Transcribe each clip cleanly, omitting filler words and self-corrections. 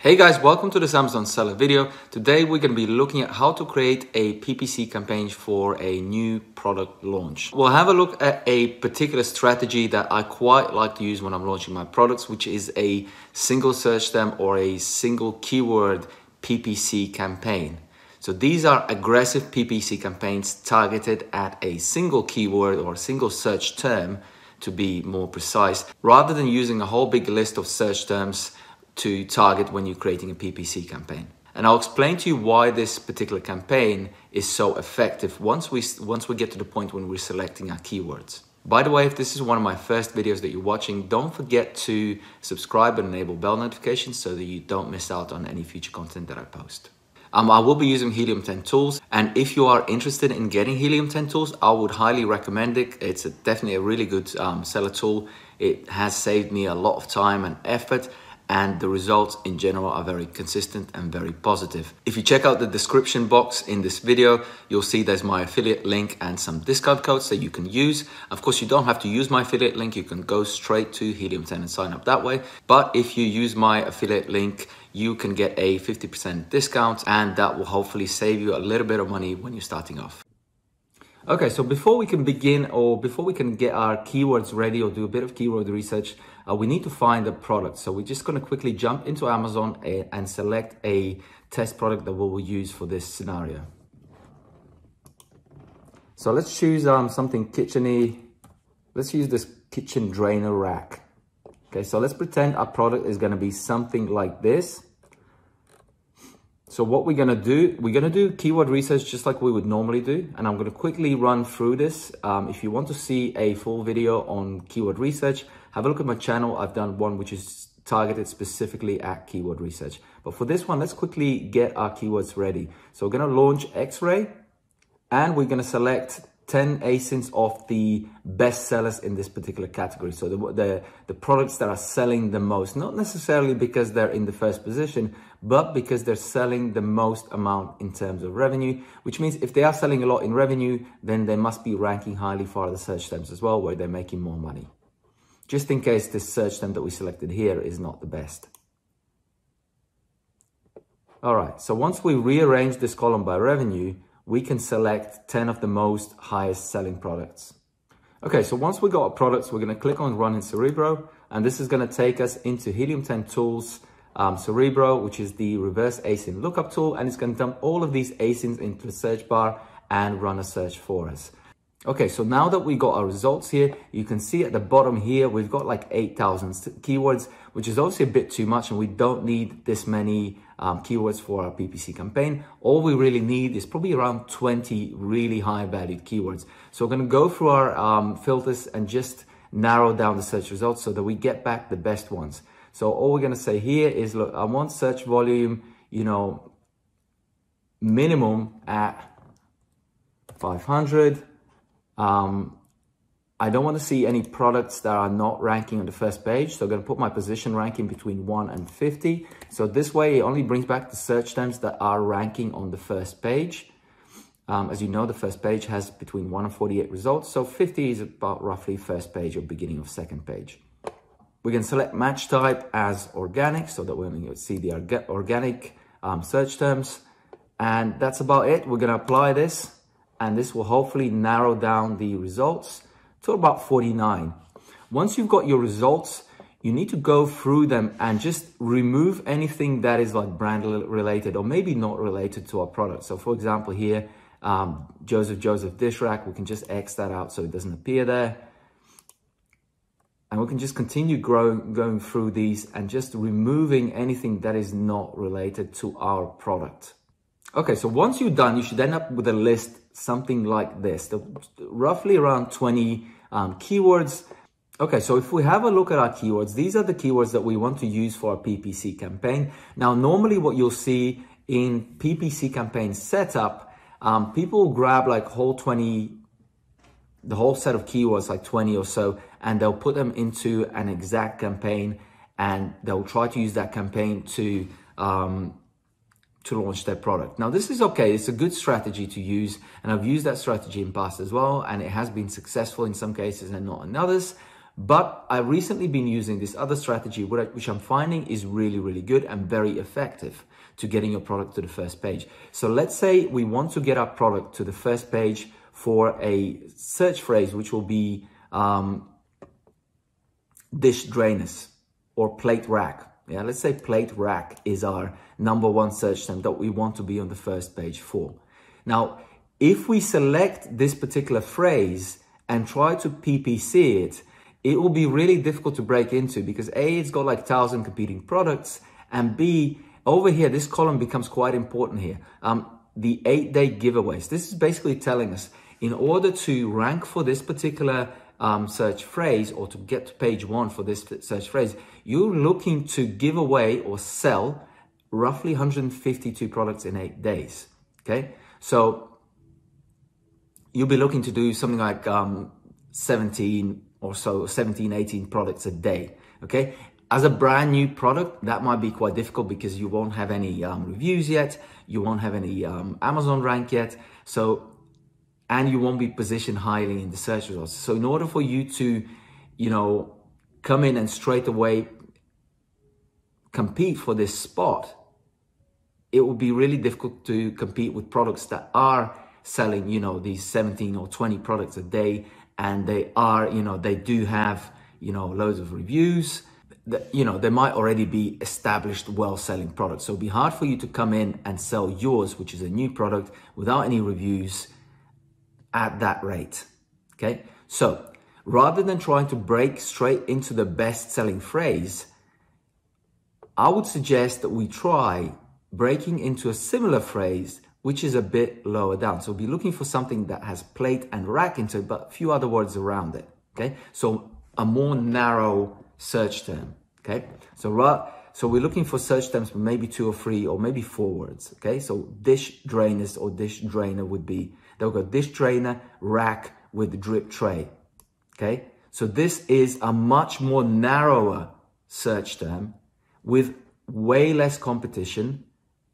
Hey guys, welcome to this Amazon seller video. Today we're going to be looking at how to create a PPC campaign for a new product launch. We'll have a look at a particular strategy that I quite like to use when I'm launching my products, which is a single search term or a single keyword PPC campaign. So these are aggressive PPC campaigns targeted at a single keyword or a single search term, to be more precise, rather than using a whole big list of search terms to target when you're creating a PPC campaign. And I'll explain to you why this particular campaign is so effective once we get to the point when we're selecting our keywords. By the way, if this is one of my first videos that you're watching, don't forget to subscribe and enable bell notifications so that you don't miss out on any future content that I post. I will be using Helium 10 tools, and if you are interested in getting Helium 10 tools, I would highly recommend it. It's definitely a really good seller tool. It has saved me a lot of time and effort, and the results in general are very consistent and very positive. If you check out the description box in this video, you'll see there's my affiliate link and some discount codes that you can use. Of course, you don't have to use my affiliate link. You can go straight to Helium 10 and sign up that way. But if you use my affiliate link, you can get a 50% discount, and that will hopefully save you a little bit of money when you're starting off. Okay, so before we can begin, or before we can get our keywords ready or do a bit of keyword research, we need to find a product. So we're just going to quickly jump into Amazon and select a test product that we will use for this scenario. So let's choose something kitcheny. Let's use this kitchen drainer rack. Okay, so let's pretend our product is going to be something like this. So what we're going to do keyword research just like we would normally do. And I'm going to quickly run through this. If you want to see a full video on keyword research, have a look at my channel. I've done one which is targeted specifically at keyword research. But for this one, let's quickly get our keywords ready. So we're going to launch X-ray, and we're going to select 10 ASINs of the best sellers in this particular category. So the products that are selling the most, not necessarily because they're in the first position, but because they're selling the most amount in terms of revenue, which means if they are selling a lot in revenue, then they must be ranking highly for other search terms as well, where they're making more money. Just in case this search term that we selected here is not the best. All right, so once we rearrange this column by revenue, we can select 10 of the most highest selling products. Okay, so once we got our products, we're gonna click on Run in Cerebro, and this is gonna take us into Helium 10 Tools, Cerebro, which is the reverse ASIN lookup tool, and it's gonna dump all of these ASINs into the search bar and run a search for us. Okay, so now that we got our results here, you can see at the bottom here, we've got like 8,000 keywords, which is obviously a bit too much, and we don't need this many keywords for our PPC campaign. All we really need is probably around 20 really high valued keywords. So we're gonna go through our filters and just narrow down the search results so that we get back the best ones. So all we're gonna say here is, look, I want search volume, minimum at 500. I don't want to see any products that are not ranking on the first page. So I'm going to put my position ranking between 1 and 50. So this way it only brings back the search terms that are ranking on the first page. As you know, the first page has between 1 and 48 results. So 50 is about roughly first page or beginning of second page. We can select match type as organic so that we're going to see the organic search terms. And that's about it. We're going to apply this, and this will hopefully narrow down the results to about 49. Once you've got your results, you need to go through them and just remove anything that is like brand related or maybe not related to our product. So for example here, Joseph dish rack, we can just X that out so it doesn't appear there. And we can just continue going through these and just removing anything that is not related to our product. Okay, so once you're done, you should end up with a list something like this, roughly around 20 keywords. Okay, so if we have a look at our keywords, these are the keywords that we want to use for our PPC campaign. Now, normally what you'll see in PPC campaign setup, people will grab like the whole set of keywords, like 20 or so, and they'll put them into an exact campaign, and they'll try to use that campaign to launch their product. Now, this is okay. It's a good strategy to use, and I've used that strategy in past as well, and it has been successful in some cases and not in others. But I've recently been using this other strategy, which I'm finding is really, really good and very effective to getting your product to the first page. So let's say we want to get our product to the first page for a search phrase, which will be dish drainers or plate rack. Yeah, let's say plate rack is our #1 search term that we want to be on the first page for. Now, if we select this particular phrase and try to PPC it, it will be really difficult to break into because A, it's got like 1,000 competing products, and B, over here, this column becomes quite important here. The 8-day giveaways. This is basically telling us in order to rank for this particular search phrase or to get to page 1 for this search phrase, you're looking to give away or sell roughly 152 products in 8 days. Okay, so you'll be looking to do something like 17 or so, 17, 18 products a day. Okay, as a brand new product, that might be quite difficult because you won't have any reviews yet, you won't have any Amazon rank yet, and you won't be positioned highly in the search results. So in order for you to, come in and straight away compete for this spot, it will be really difficult to compete with products that are selling, these 17 or 20 products a day, and they are, they do have, loads of reviews. They might already be established, well-selling products. So it'll be hard for you to come in and sell yours, which is a new product, without any reviews at that rate. Okay, so rather than trying to break straight into the best-selling phrase, I would suggest that we try breaking into a similar phrase which is a bit lower down. So we'll be looking for something that has plate and rack into it, but a few other words around it. Okay, so a more narrow search term. Okay, so we're looking for search terms for maybe 2 or 3 or maybe 4 words. Okay, so dish drainers or dish drainer would be, they'll go dish drainer, rack with drip tray. Okay, so this is a much more narrower search term with way less competition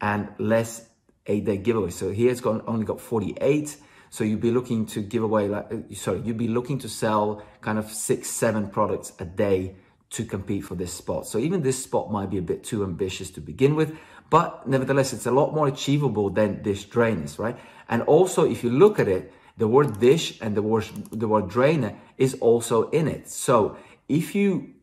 and less 8-day giveaway. So here it's only got 48. So you'd be looking to give away, you'd be looking to sell kind of 6, 7 products a day to compete for this spot. So even this spot might be a bit too ambitious to begin with, but nevertheless, it's a lot more achievable than dish drainers, right? And also, if you look at it, the word dish and the word drainer is also in it. So if you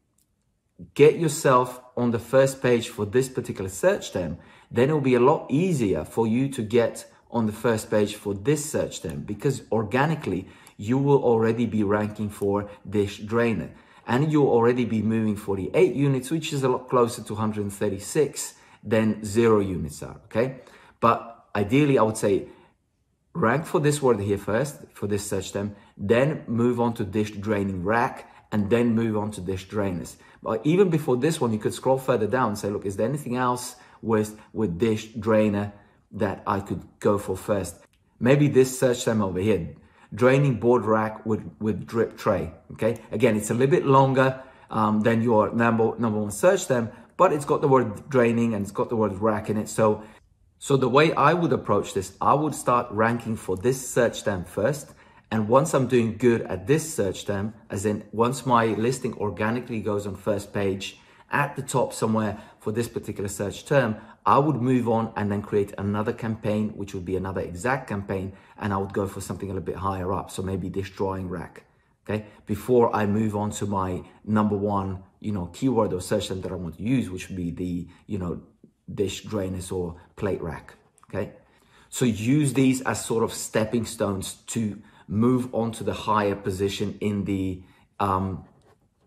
get yourself on the first page for this particular search term, then it will be a lot easier for you to get on the first page for this search term, because organically you will already be ranking for dish drainer and you'll already be moving 48 units, which is a lot closer to 136 than 0 units are. Okay, but ideally I would say rank for this word here first for this search term, then move on to dish draining rack, and then move on to dish drainers. But even before this one, you could scroll further down and say, look, is there anything else with dish drainer that I could go for first? Maybe this search term over here, draining board rack with drip tray. Okay, again, it's a little bit longer than your number 1 search term, but it's got the word draining and it's got the word rack in it. So the way I would approach this, I would start ranking for this search term first. And once I'm doing good at this search term, as in once my listing organically goes on first page at the top somewhere for this particular search term, I would move on and then create another campaign, which would be another exact campaign. And I would go for something a little bit higher up. So maybe dish drying rack. Okay, before I move on to my number 1, keyword or search term that I want to use, which would be the, dish drainers or plate rack. Okay, so use these as sort of stepping stones to move on to the higher position in the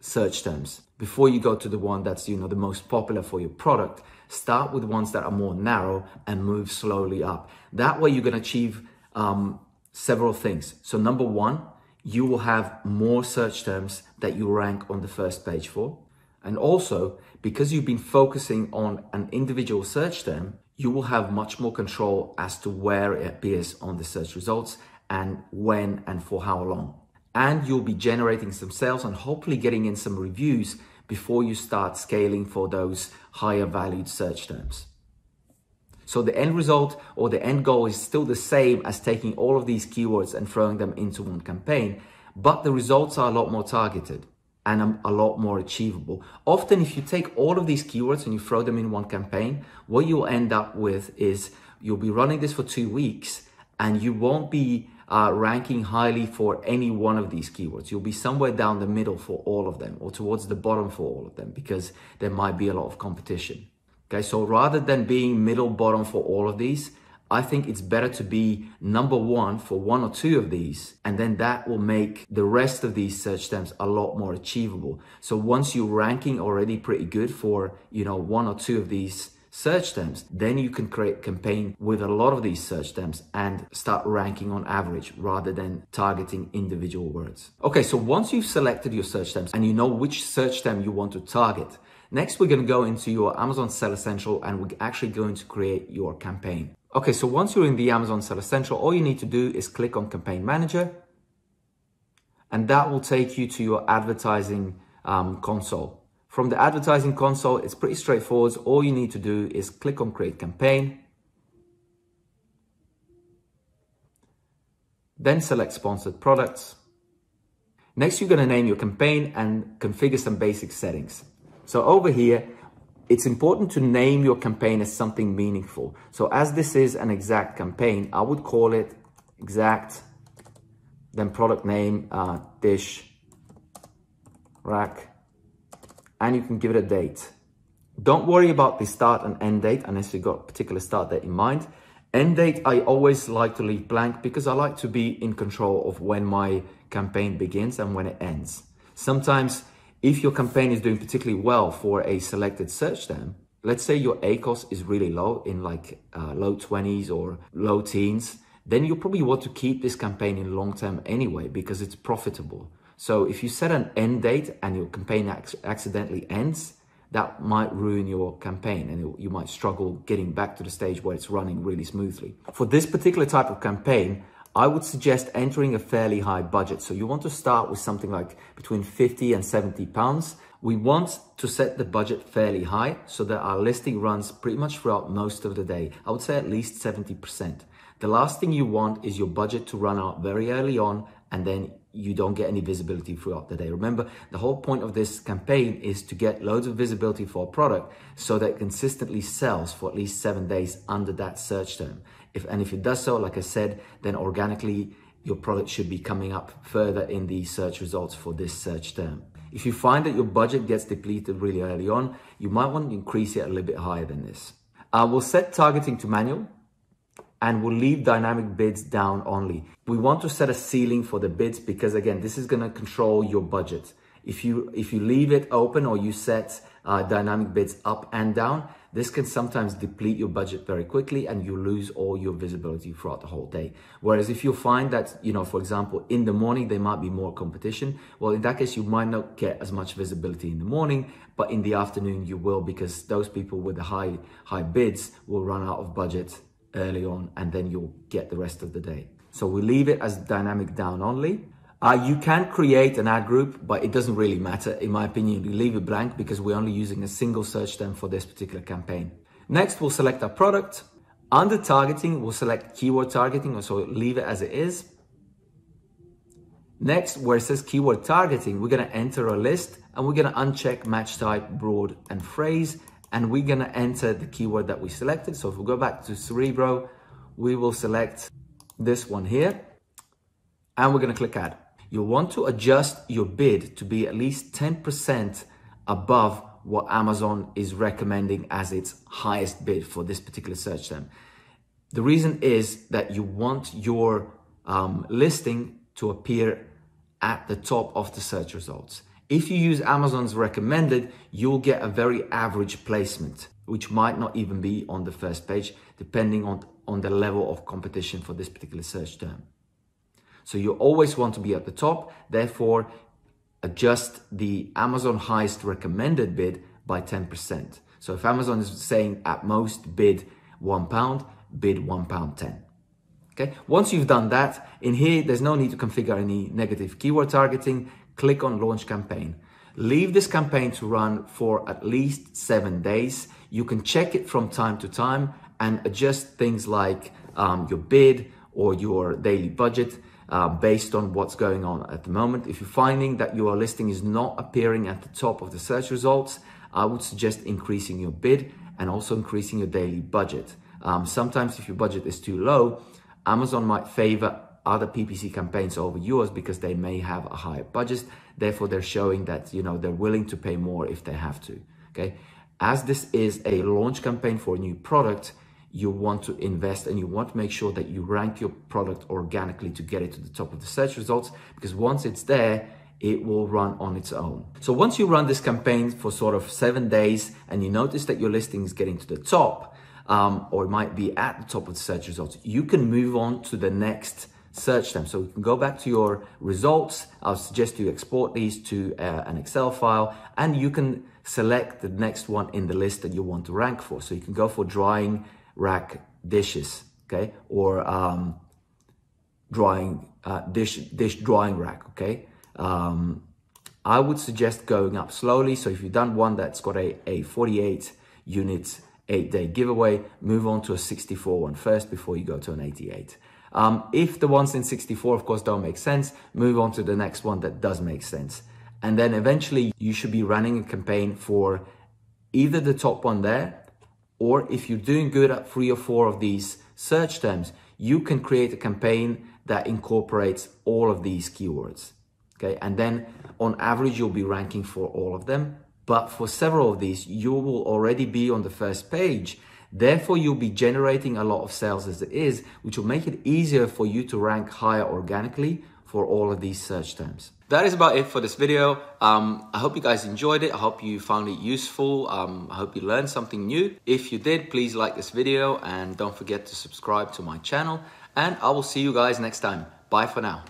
search terms. Before you go to the one that's, the most popular for your product, start with ones that are more narrow and move slowly up. That way you're going to achieve several things. So number 1, you will have more search terms that you rank on the first page for. And also, because you've been focusing on an individual search term, you will have much more control as to where it appears on the search results and when and for how long. And you'll be generating some sales and hopefully getting in some reviews before you start scaling for those higher valued search terms. So the end result or the end goal is still the same as taking all of these keywords and throwing them into one campaign, but the results are a lot more targeted. and a lot more achievable. Often, if you take all of these keywords and you throw them in one campaign, what you'll end up with is you'll be running this for 2 weeks and you won't be ranking highly for any one of these keywords. You'll be somewhere down the middle for all of them, or towards the bottom for all of them, because there might be a lot of competition. Okay, so rather than being middle bottom for all of these, I think it's better to be number one for 1 or 2 of these, and then that will make the rest of these search terms a lot more achievable. So once you're ranking already pretty good for, 1 or 2 of these search terms, then you can create a campaign with a lot of these search terms and start ranking on average rather than targeting individual words. Okay, so once you've selected your search terms and you know which search term you want to target, next we're going to go into your Amazon Seller Central and we're actually going to create your campaign. Okay, so once you're in the Amazon Seller Central, all you need to do is click on Campaign Manager, and that will take you to your advertising console. From the advertising console, it's pretty straightforward. All you need to do is click on Create Campaign, then select Sponsored Products. Next, you're going to name your campaign and configure some basic settings. So over here, it's important to name your campaign as something meaningful. So as this is an exact campaign, I would call it exact, then product name, dish, rack, and you can give it a date. Don't worry about the start and end date unless you've got a particular start date in mind. End date, I always like to leave blank because I like to be in control of when my campaign begins and when it ends. Sometimes, if your campaign is doing particularly well for a selected search term, let's say your ACoS is really low in like low 20s or low teens, then you probably want to keep this campaign in long term anyway because it's profitable. So if you set an end date and your campaign accidentally ends, that might ruin your campaign and you might struggle getting back to the stage where it's running really smoothly. For this particular type of campaign, I would suggest entering a fairly high budget. So you want to start with something like between 50 and 70 pounds. We want to set the budget fairly high so that our listing runs pretty much throughout most of the day. I would say at least 70%. The last thing you want is your budget to run out very early on and then you don't get any visibility throughout the day. Remember, the whole point of this campaign is to get loads of visibility for a product so that it consistently sells for at least 7 days under that search term. If it does so, like I said, then organically your product should be coming up further in the search results for this search term. If you find that your budget gets depleted really early on, you might want to increase it a little bit higher than this. We'll set targeting to manual, and we'll leave dynamic bids down only. We want to set a ceiling for the bids because again, this is gonna control your budget. If you leave it open or you set dynamic bids up and down, this can sometimes deplete your budget very quickly and you lose all your visibility throughout the whole day. Whereas if you find that, for example, in the morning, there might be more competition. Well, in that case, you might not get as much visibility in the morning, but in the afternoon you will, because those people with the high bids will run out of budget early on and then you'll get the rest of the day. So we leave it as dynamic down only. You can create an ad group, but it doesn't really matter. In my opinion, we leave it blank because we're only using a single search term for this particular campaign. Next, we'll select our product. Under targeting, we'll select keyword targeting, so leave it as it is. Next, where it says keyword targeting, we're gonna enter a list and we're gonna uncheck match type, broad, and phrase. And we're gonna enter the keyword that we selected. So if we go back to Cerebro, we will select this one here and we're gonna click add. You'll want to adjust your bid to be at least 10% above what Amazon is recommending as its highest bid for this particular search term. The reason is that you want your listing to appear at the top of the search results. If you use Amazon's recommended, you'll get a very average placement, which might not even be on the first page, depending on the level of competition for this particular search term. So you always want to be at the top, therefore adjust the Amazon highest recommended bid by 10%. So if Amazon is saying at most bid £1, bid £1.10. Okay, once you've done that, in here, there's no need to configure any negative keyword targeting. Click on launch campaign. Leave this campaign to run for at least 7 days. You can check it from time to time and adjust things like your bid or your daily budget. based on what's going on at the moment. If you're finding that your listing is not appearing at the top of the search results, I would suggest increasing your bid and also increasing your daily budget. Sometimes if your budget is too low, Amazon might favor other PPC campaigns over yours because they may have a higher budget. Therefore, they're showing that, you know, they're willing to pay more if they have to, okay? As this is a launch campaign for a new product, you want to invest and you want to make sure that you rank your product organically to get it to the top of the search results, because once it's there, it will run on its own. So once you run this campaign for sort of 7 days and you notice that your listing is getting to the top, or it might be at the top of the search results, you can move on to the next search term. So you can go back to your results. I'll suggest you export these to an Excel file, and you can select the next one in the list that you want to rank for. So you can go for drying rack dishes, okay, or dish drying rack, okay. I would suggest going up slowly. So if you've done one that's got a 48 units 8-day giveaway, move on to a 64 one first before you go to an 88. If the ones in 64 of course don't make sense, move on to the next one that does make sense, and then eventually you should be running a campaign for either the top one there, or if you're doing good at 3 or 4 of these search terms, you can create a campaign that incorporates all of these keywords, okay? And then on average, you'll be ranking for all of them. But for several of these, you will already be on the first page. Therefore, you'll be generating a lot of sales as it is, which will make it easier for you to rank higher organically for all of these search terms. That is about it for this video. I hope you guys enjoyed it. I hope you found it useful. I hope you learned something new. If you did, please like this video and don't forget to subscribe to my channel. And I will see you guys next time. Bye for now.